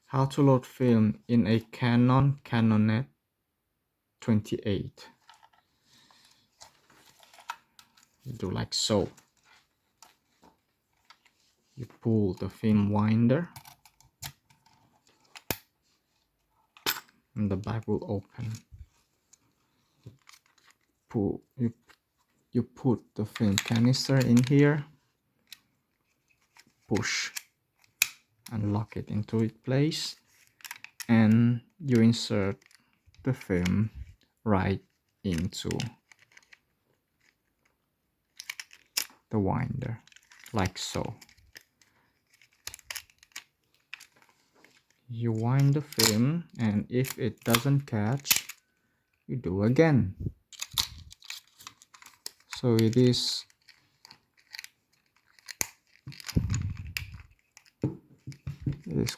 How to load film in a Canon CANONET 28. You do like so. You pull the film winder and the bag will open. You put the film canister in here, push and lock it into its place, and you insert the film right into the winder like so. You wind the film, and if it doesn't catch, you do again. So it is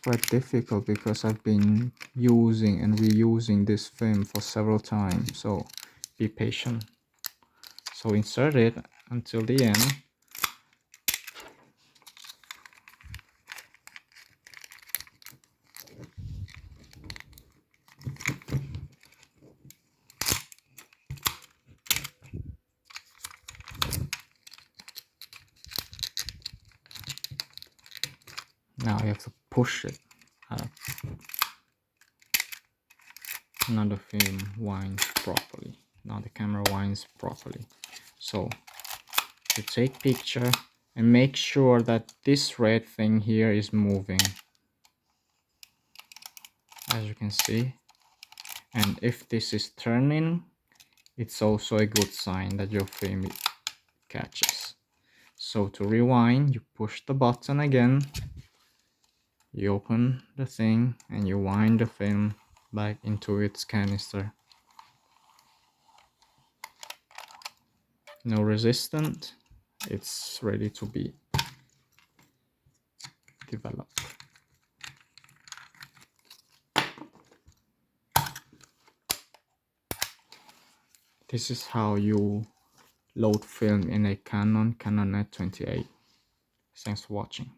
quite difficult because I've been using and reusing this film for several times, so be patient. So insert it until the end. Now you have to push it up. Now the film winds properly. Now the camera winds properly. So you take picture and make sure that this red thing here is moving, as you can see. And if this is turning, it's also a good sign that your film catches. So to rewind, you push the button again, you open the thing, and you wind the film back into its canister. No resistance, it's ready to be developed. This is how you load film in a Canon CANONET 28. Thanks for watching.